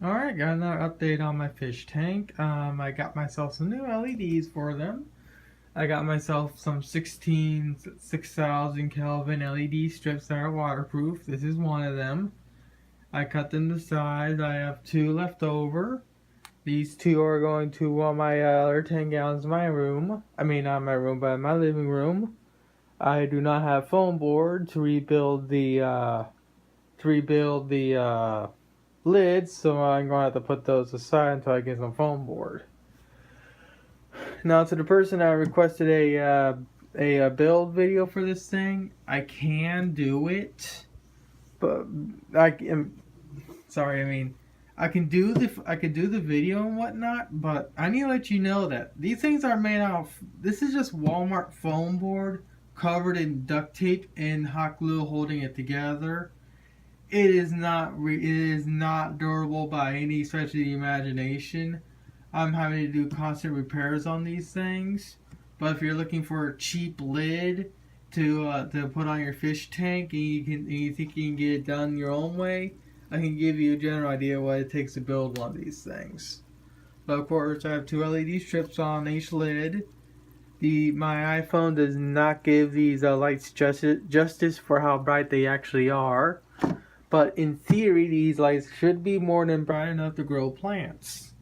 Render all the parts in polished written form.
Alright, got another update on my fish tank. I got myself some new LEDs for them. I got myself some 6,000 Kelvin LED strips that are waterproof. This is one of them. I cut them to size. I have two left over. These two are going to my other 10 gallons in my room. I mean, not my room, but my living room. I do not have foam board to rebuild the lids, so I'm going to have to put those aside until I get some foam board. Now, to the person that requested a build video for this thing, I can do it, but I can. Sorry, I mean, I can do the video and whatnot, but I need to let you know that these things are made out of. This is just Walmart foam board covered in duct tape and hot glue holding it together. It is not durable by any stretch of the imagination. I'm having to do constant repairs on these things. But if you're looking for a cheap lid to put on your fish tank and you think you can get it done your own way, I can give you a general idea what it takes to build one of these things. But of course, I have two LED strips on each lid. My iPhone does not give these lights justice for how bright they actually are. But in theory, these lights should be more than bright enough to grow plants.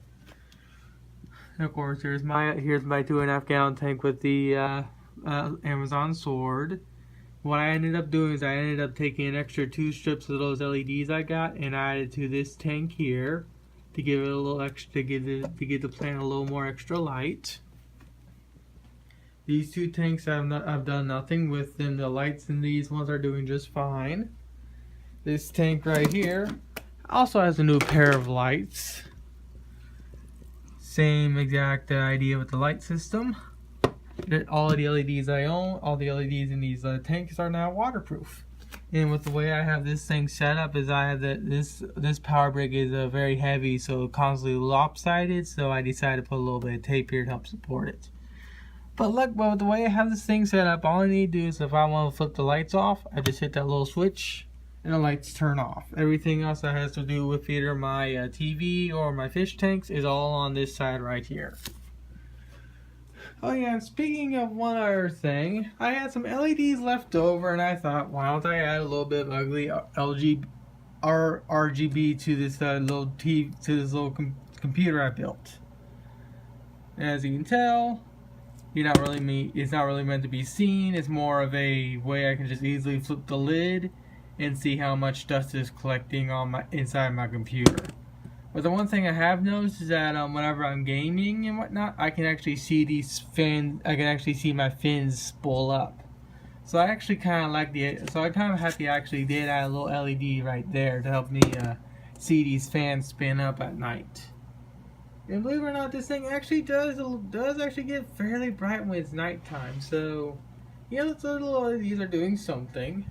And of course, here's my 2.5 gallon tank with the Amazon Sword. What I ended up doing is I ended up taking an extra 2 strips of those LEDs I got and added to this tank here to give it a little extra, to give the plant a little more extra light. These two tanks I've done nothing with them. The lights in these ones are doing just fine. This tank right here also has a new pair of lights. Same exact idea with the light system. All the LEDs I own, all the LEDs in these tanks are now waterproof. And with the way I have this thing set up is I have this power brick is very heavy, so constantly lopsided, so I decided to put a little bit of tape here to help support it. But look, with the way I have this thing set up, all I need to do is if I want to flip the lights off, I just hit that little switch and the lights turn off. Everything else that has to do with either my TV or my fish tanks is all on this side right here. Oh yeah, and speaking of one other thing, I had some LEDs left over and I thought, why don't I add a little bit of ugly RGB to this little computer I built. As you can tell, it's not really meant to be seen. It's more of a way I can just easily flip the lid and see how much dust is collecting on inside my computer. But the one thing I have noticed is that whenever I'm gaming and whatnot, I can actually see these fins. I can actually see my fins spool up. So I actually kind of like So I'm kind of happy I actually did add a little LED right there to help me see these fans spin up at night. And believe it or not, this thing actually does actually get fairly bright when it's nighttime. So yeah, those little LEDs are doing something.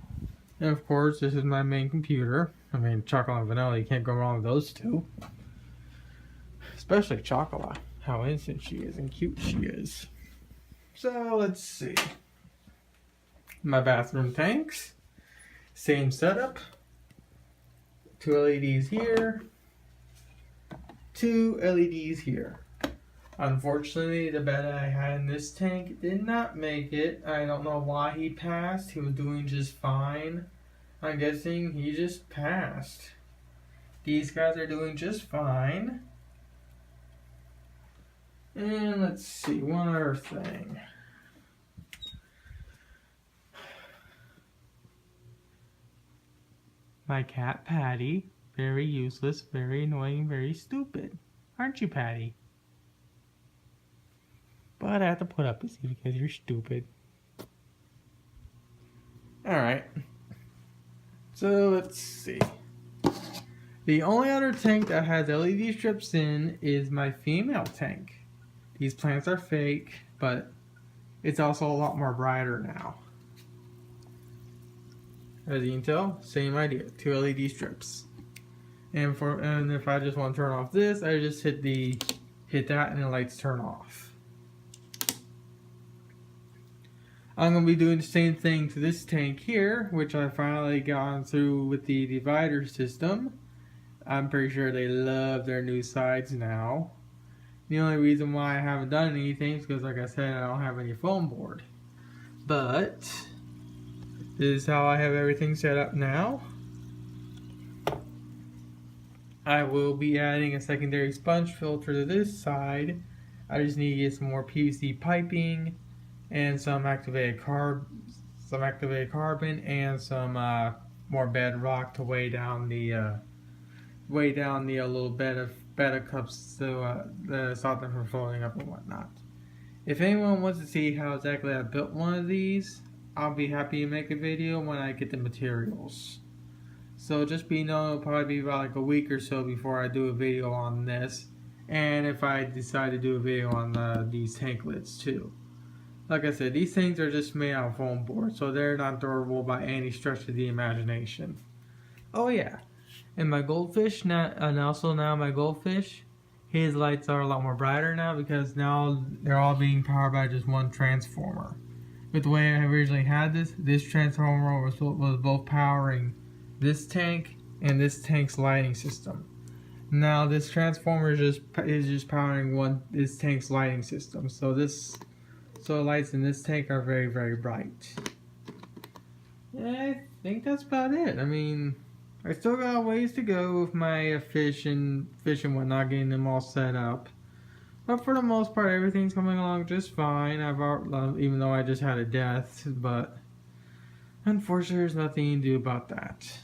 And of course, this is my main computer. I mean, Chocolate and Vanilla, you can't go wrong with those two. Especially Chocolate. How innocent she is and cute she is. So, let's see. My bathroom tanks. Same setup. 2 LEDs here. 2 LEDs here. Unfortunately, the bed I had in this tank did not make it. I don't know why he passed. He was doing just fine. I'm guessing he just passed. These guys are doing just fine. And let's see, one other thing. My cat Patty, very useless, very annoying, very stupid. Aren't you, Patty? But I have to put up with you because you're stupid. Alright. So let's see. The only other tank that has LED strips in is my female tank. These plants are fake, but it's also a lot more brighter now. As you can tell, same idea, 2 LED strips. And if I just want to turn off this, I just hit that and the lights turn off. I'm going to be doing the same thing to this tank here, which I finally gone through with the divider system. I'm pretty sure they love their new sides now. The only reason why I haven't done anything is because, like I said, I don't have any foam board. But this is how I have everything set up now. I will be adding a secondary sponge filter to this side. I just need to get some more PVC piping and some activated carbon and some more bedrock to weigh down the little bed of cups to stop them from floating up and whatnot. If anyone wants to see how exactly I built one of these, I'll be happy to make a video when I get the materials. So just be known, it'll probably be about like a week or so before I do a video on this, and if I decide to do a video on these tank lids too. Like I said, these things are just made out of foam board, so they're not durable by any stretch of the imagination. Oh yeah, and my goldfish, and also now my goldfish, his lights are a lot more brighter now because now they're all being powered by just one transformer. But the way I originally had this transformer was both powering this tank and this tank's lighting system. Now this transformer is just powering this tank's lighting system. So the lights in this tank are very, very bright. Yeah, I think that's about it. I mean, I still got ways to go with my fish and whatnot, getting them all set up. But for the most part, everything's coming along just fine. Even though I just had a death, but unfortunately, there's nothing you can do about that.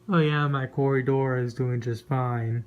Oh yeah, my corridor is doing just fine.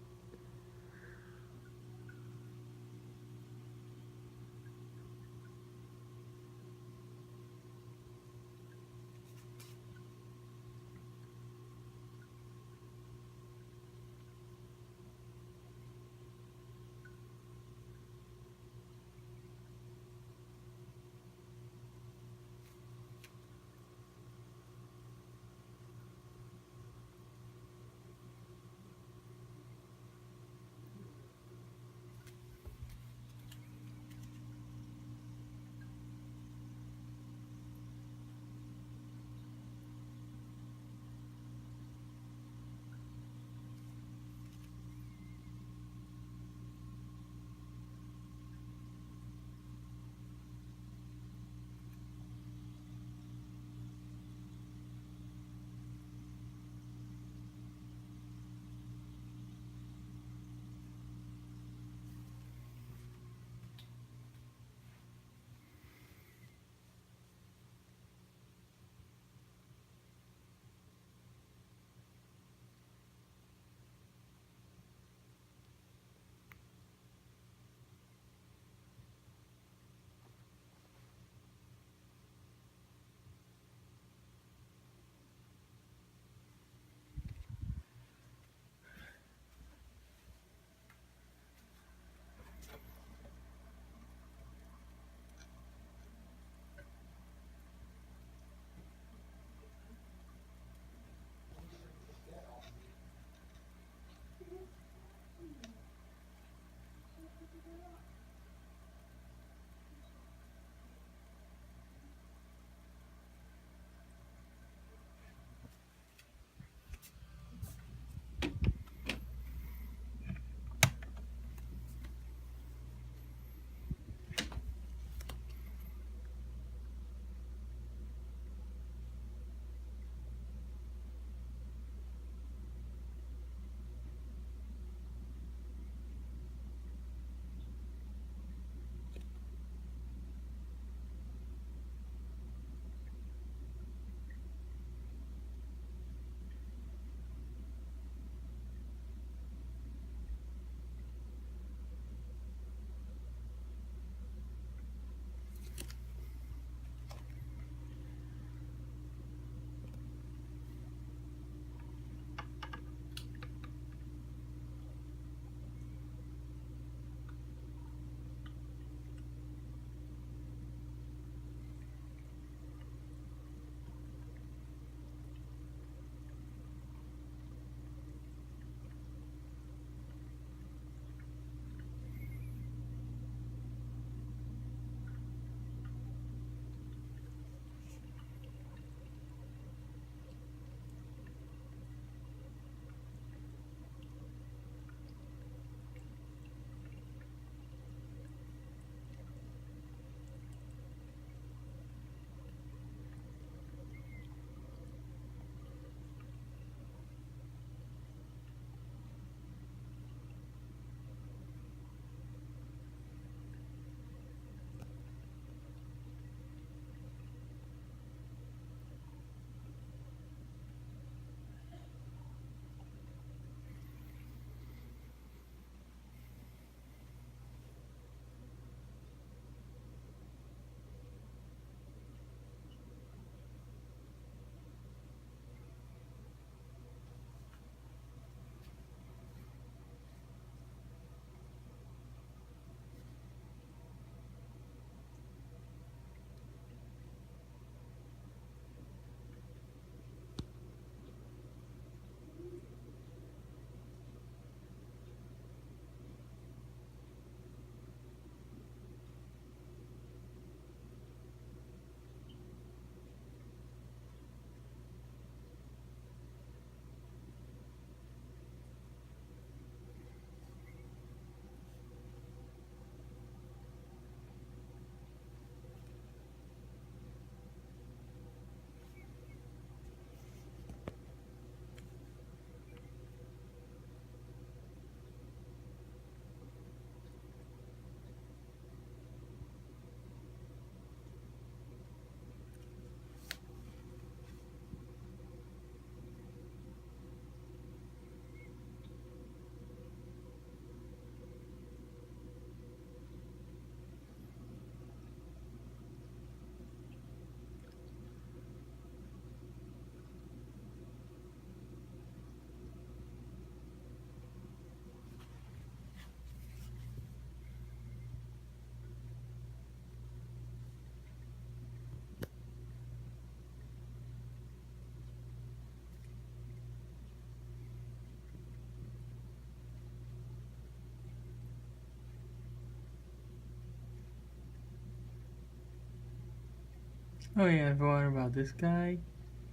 Oh yeah, if you're wondering about this guy,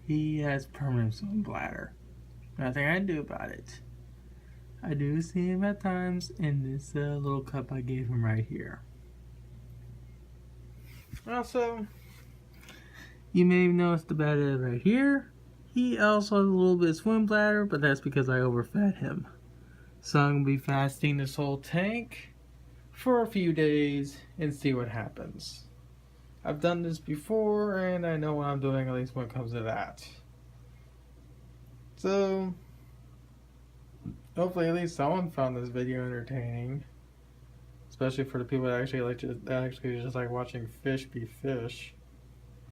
he has permanent swim bladder. Nothing I can do about it. I do see him at times in this little cup I gave him right here. Also, you may have noticed about it right here. He also has a little bit of swim bladder, but that's because I overfed him. So I'm going to be fasting this whole tank for a few days and see what happens. I've done this before and I know what I'm doing, at least when it comes to that. So, hopefully at least someone found this video entertaining. Especially for the people that actually just like watching fish be fish.